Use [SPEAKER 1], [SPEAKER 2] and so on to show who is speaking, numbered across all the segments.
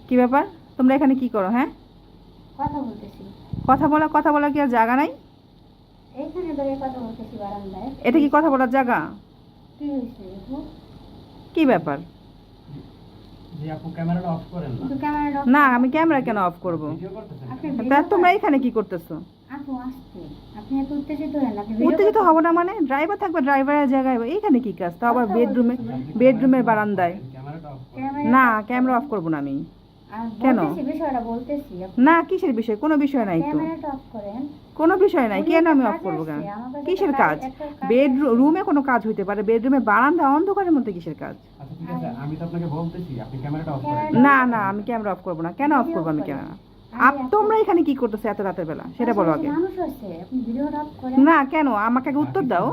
[SPEAKER 1] কি ব্যাপার? তোমরা এখানে কি করো? হ্যাঁ,
[SPEAKER 2] কথা বলতেছি।
[SPEAKER 1] কথা বলা কি আর জায়গা নাই?
[SPEAKER 2] এইখানে দাঁড়িয়ে কথা বলতেছি বারান্দায়।
[SPEAKER 1] এটা কি কথা বলার জায়গা?
[SPEAKER 2] কি হয়েছে আপু?
[SPEAKER 1] কি ব্যাপার?
[SPEAKER 3] জি আপু ক্যামেরাটা অফ করেন না।
[SPEAKER 2] কিন্তু ক্যামেরাটা
[SPEAKER 1] না, আমি ক্যামেরা কেন অফ করব?
[SPEAKER 3] ভিডিও করতেছেন?
[SPEAKER 2] আপনি
[SPEAKER 1] তা
[SPEAKER 2] video
[SPEAKER 1] তোমরা
[SPEAKER 2] করেন?
[SPEAKER 1] এখানে কি করতেছো?
[SPEAKER 2] আপু আসছে। আপনি এত উত্তেজিত হন না। আপনি video
[SPEAKER 1] উত্তেজিত
[SPEAKER 2] করতেছেন।
[SPEAKER 1] হব না মানে? ড্রাইভার থাকবে ড্রাইভারের জায়গায়, এইখানে কি কাজ? তাও আবার
[SPEAKER 2] কথা
[SPEAKER 1] বেডরুমের বারান্দায়।
[SPEAKER 3] ক্যামেরাটা অফ করেন।
[SPEAKER 2] ক্যামেরা
[SPEAKER 1] না, ক্যামেরা অফ করব না আমি।
[SPEAKER 2] আর
[SPEAKER 1] কেন?
[SPEAKER 2] বলতেছি, বিষয়টা বলতেছি আপু।
[SPEAKER 1] না, কিসের বিষয়? কোনো বিষয় নাই তো।
[SPEAKER 2] ক্যামেরাটা অফ করেন।
[SPEAKER 1] কোনো বিষয় নাই,
[SPEAKER 2] উনি
[SPEAKER 1] কেন
[SPEAKER 2] একটা
[SPEAKER 1] আমি অফ
[SPEAKER 2] কাজে
[SPEAKER 1] করবো কেন?
[SPEAKER 2] আসছে, আমার কাছে
[SPEAKER 1] কিসের
[SPEAKER 2] একটা
[SPEAKER 1] কাজ?
[SPEAKER 2] একটা কাজ
[SPEAKER 1] রুমে কোনো কাজ হইতে পারে, বেডরুমে বারান্দা অন্ধকারের মধ্যে কিসের কাজ?
[SPEAKER 3] আচ্ছা ঠিক আছে, আমি তো আপনাকে বলতেছি আপনি ক্যামেরাটা অফ করেন।
[SPEAKER 1] না না, আমি ক্যামেরা অফ করবো না। কেন অফ করবো আমি ক্যামেরা? তোমরা এখানে কি করতেছো এত রাতের বেলা সেটা বলো আগে।
[SPEAKER 2] মানুষ আছে, আপনি ভিডিওটা অফ করেন।
[SPEAKER 1] না কেন? আমাকে আগে উত্তর দাও।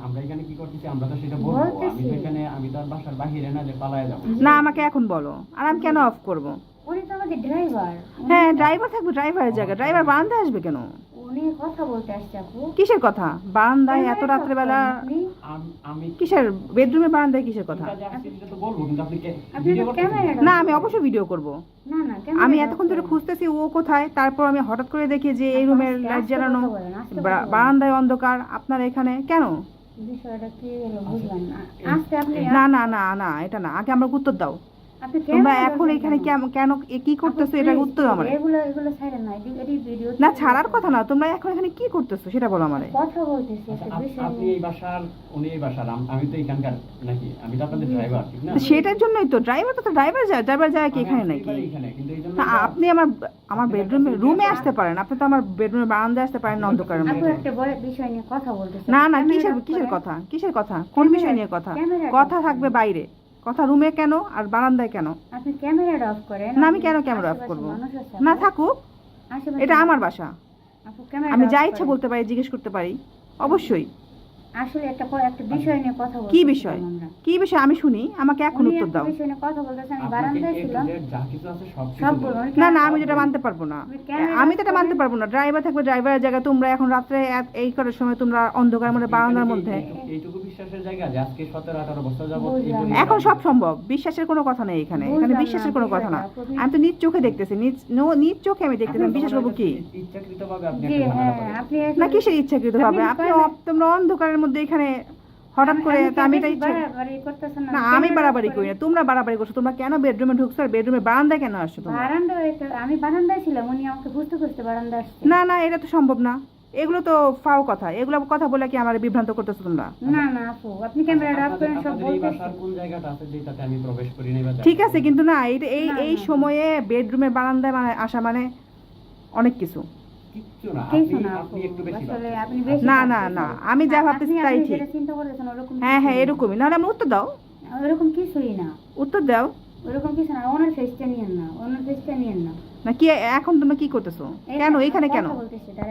[SPEAKER 3] আমরা এখানে কি করতেছি আমরা তো সেটা বলবো। আমি তো এখানে আমি তো আর বাসার বাইরে না যে পালায় যাব।
[SPEAKER 1] না, আমাকে এখন বলো। আর আমি কেন অফ করব?
[SPEAKER 2] উনি তো আমাদের ড্রাইভার।
[SPEAKER 1] হ্যাঁ, ড্রাইভার থাকবে ড্রাইভারের জায়গায়। ড্রাইভার বারান্দায় আসবে কেন?
[SPEAKER 2] উনি কথা বলতে আসছে আপু।
[SPEAKER 1] কিসের কথা? বারান্দায় এত রাত্রে বেলা?
[SPEAKER 3] আমি
[SPEAKER 1] কিসের বেডরুমে বারান্দায় কিসের কথা?
[SPEAKER 3] কাজে আসছি সেটা তো বলবো, কিন্তু আপনি
[SPEAKER 2] আপনি
[SPEAKER 3] ভিডিও
[SPEAKER 2] তো
[SPEAKER 3] করতেছেন।
[SPEAKER 2] ক্যামেরাটা
[SPEAKER 1] না, আমি অবশ্যই ভিডিও করব।
[SPEAKER 2] না না
[SPEAKER 1] আমি এতক্ষণ ধরে খুঁজতেছি ও কোথায়, তারপর আমি হঠাৎ করে দেখি যে এই রুমের লাইট জ্বালানো, বারান্দায় অন্ধকার, আপনার এখানে কেন?
[SPEAKER 2] বিষয়টা কি হলো বুঝলাম না। আজকে আপনি
[SPEAKER 1] না না না না, এটা না, আগে আমরা উত্তর দাও।
[SPEAKER 2] আপনি
[SPEAKER 1] তোমরা
[SPEAKER 2] ক্যামেরা
[SPEAKER 1] এখন এখানে কেন কি করতেছো এটা উত্তর দাও আমারে।
[SPEAKER 2] এগুলো ছাড়েন না, এডি ভিডিও
[SPEAKER 1] না, ছাড়ার কথা না, তোমরা এখন এখানে কি করতেছো সেটা বলো আমারে।
[SPEAKER 2] কথা বলতেছি
[SPEAKER 3] আচ্ছা,
[SPEAKER 2] একটা বিষয়
[SPEAKER 3] আপনি
[SPEAKER 2] নিয়ে।
[SPEAKER 3] এই বাসার উনি এই বাসার আমি তো এখানকার নাকি? আমি তো আপনাদের ড্রাইভার ঠিক না?
[SPEAKER 1] সেটার জন্যই তো ড্রাইভার তো ড্রাইভার যায় কি এখানে
[SPEAKER 3] আমি
[SPEAKER 1] নাকি?
[SPEAKER 3] এখানে কিন্তু এই জন্য
[SPEAKER 1] না, আপনি আমার রুমে আসতে পারেন, আপনি তো আমার বেডরুমে বারান্দায় আসতে পারেন না অন্ধকারের
[SPEAKER 2] আপু
[SPEAKER 1] মধ্যে।
[SPEAKER 2] একটা বড় বিষয় নিয়ে কথা বলতেছি।
[SPEAKER 1] না না,
[SPEAKER 2] ক্যামেরা
[SPEAKER 1] কিসের
[SPEAKER 2] অফ করেন।
[SPEAKER 1] কিসের কথা? কোন বিষয় নিয়ে কথা?
[SPEAKER 2] ক্যামেরা
[SPEAKER 1] কথা
[SPEAKER 2] অফ
[SPEAKER 1] থাকবে বাইরে, কথা রুমে কেন আর বারান্দায় কেন?
[SPEAKER 2] আপনি ক্যামেরাটা অফ করেন।
[SPEAKER 1] না, আমি কেন ক্যামেরা অফ
[SPEAKER 2] আশেপাশে
[SPEAKER 1] করব?
[SPEAKER 2] মানুষ আছে
[SPEAKER 1] না,
[SPEAKER 2] আপু।
[SPEAKER 1] থাকুক,
[SPEAKER 2] আশেপাশে
[SPEAKER 1] এটা আমার
[SPEAKER 2] মানুষ-
[SPEAKER 1] বাসা।
[SPEAKER 2] আপু ক্যামেরাটা
[SPEAKER 1] আমি
[SPEAKER 2] অফ
[SPEAKER 1] যা ইচ্ছা
[SPEAKER 2] করেন।
[SPEAKER 1] বলতে পারি, জিজ্ঞেস করতে পারি, অবশ্যই।
[SPEAKER 2] আসলে একটা বিষয় নিয়ে কথা বলতেছি।
[SPEAKER 1] কি বিষয়? কি বিষয় আমি শুনি, আমাকে এখন উত্তর দাও।
[SPEAKER 2] বিষয় নিয়ে কথা বলতেছি, আমি
[SPEAKER 3] আপনাকে
[SPEAKER 2] বারান্দায়
[SPEAKER 3] A to
[SPEAKER 2] ছিলাম।
[SPEAKER 3] Z যা কিছু আছে সব কিছু
[SPEAKER 2] সব
[SPEAKER 3] বলবো।
[SPEAKER 2] বলুন।
[SPEAKER 1] না না, আমি যেটা মানতে পারবো না। আমি তো এটা মানতে পারবো না। ড্রাইভার থাকবে ড্রাইভারের জায়গায়, তোমরা এখন রাত্রে এই করার সময় তোমরা অন্ধকারের মধ্যে বারান্দার মধ্যে।
[SPEAKER 3] এইটুকু বিশ্বাসের জায়গা যে আজকে 17-18 বছর যাবত এই
[SPEAKER 2] বুঝলাম।
[SPEAKER 3] পরিবার-
[SPEAKER 1] এখন সব সম্ভব, বিশ্বাসের কোনো কথা নেই এখানে। এখানে
[SPEAKER 2] বুঝলাম
[SPEAKER 1] বিশ্বাসের
[SPEAKER 2] না,
[SPEAKER 1] কোনো কথা না।
[SPEAKER 2] বিষয়টা খুবই-
[SPEAKER 1] আমি তো নিজ চোখে দেখতেছি, নিজ চোখে আমি দেখতেছি, আমি বিশ্বাস করবো কি?
[SPEAKER 3] ইচ্ছাকৃতভাবে আপনি
[SPEAKER 2] জি
[SPEAKER 3] একটা ঝামেলা
[SPEAKER 2] হ্যাঁ,
[SPEAKER 3] করেন।
[SPEAKER 2] আপনি
[SPEAKER 1] না, কিসের ইচ্ছাকৃত ভাবে? তোমরা অন্ধকারের মধ্যে এখানে হঠাৎ করে, তা আমি এটা ইচ্ছা
[SPEAKER 2] বাড়াবাড়ি করতেছেন
[SPEAKER 1] না, আমি বাড়াবাড়ি করি না, তোমরা বাড়াবাড়ি করছো। তোমরা কেন বেডরুমে ঢুকছো আর বেডরুমে বারান্দায় কেন আসছো তোমরা?
[SPEAKER 2] আমি বারান্দায় ছিলাম, উনি আমাকে বুঝতে বুঝতে বারান্দায় আসছে।
[SPEAKER 1] না না, এটা তো সম্ভব না। এগুলো তো ফাও কথা, এগুলো কথা বলে কি আমার বিভ্রান্ত করতেছো তোমরা?
[SPEAKER 2] না না আপু, আপনি ক্যামেরাটা অফ করেন, সব
[SPEAKER 3] আপনাদের এই
[SPEAKER 2] বলতেছি।
[SPEAKER 3] বাসার কোন জায়গাটা আছে যেটাতে আমি প্রবেশ করি নাই বা
[SPEAKER 1] ঠিক আছে, কিন্তু না, এই
[SPEAKER 2] না,
[SPEAKER 1] এই
[SPEAKER 2] না।
[SPEAKER 1] সময়ে বেডরুমের বারান্দায় আসা মানে অনেক কিছু।
[SPEAKER 3] কিচ্ছু না,
[SPEAKER 2] কিছু
[SPEAKER 3] আপনি
[SPEAKER 2] না আপু,
[SPEAKER 3] আপনি একটু বেশি
[SPEAKER 2] আসলে
[SPEAKER 3] ভাবছেন।
[SPEAKER 2] আপনি বেশি
[SPEAKER 1] না না
[SPEAKER 2] ভাবতেছেন।
[SPEAKER 1] না, আমি যা ভাবতেছি
[SPEAKER 2] আপনি
[SPEAKER 1] তাই
[SPEAKER 2] আপনি
[SPEAKER 1] ঠিক।
[SPEAKER 2] যেটা চিন্তা করতেছেন ওরকম
[SPEAKER 1] হ্যাঁ হ্যাঁ,
[SPEAKER 2] কিছুই না।
[SPEAKER 1] এরকমই। নাহলে আমি উত্তর দাও,
[SPEAKER 2] ওরকম কিছুই না,
[SPEAKER 1] উত্তর দাও।
[SPEAKER 2] ওরকম কিছু না। ওনার ফেসটা নিয়েন না, ওনার ফেসটা নিয়েন না।
[SPEAKER 1] না কি এখন তোমরা কি করতেছো? কেন এখানে কেন?
[SPEAKER 2] কথা বলতেছি, দাঁড়ায়।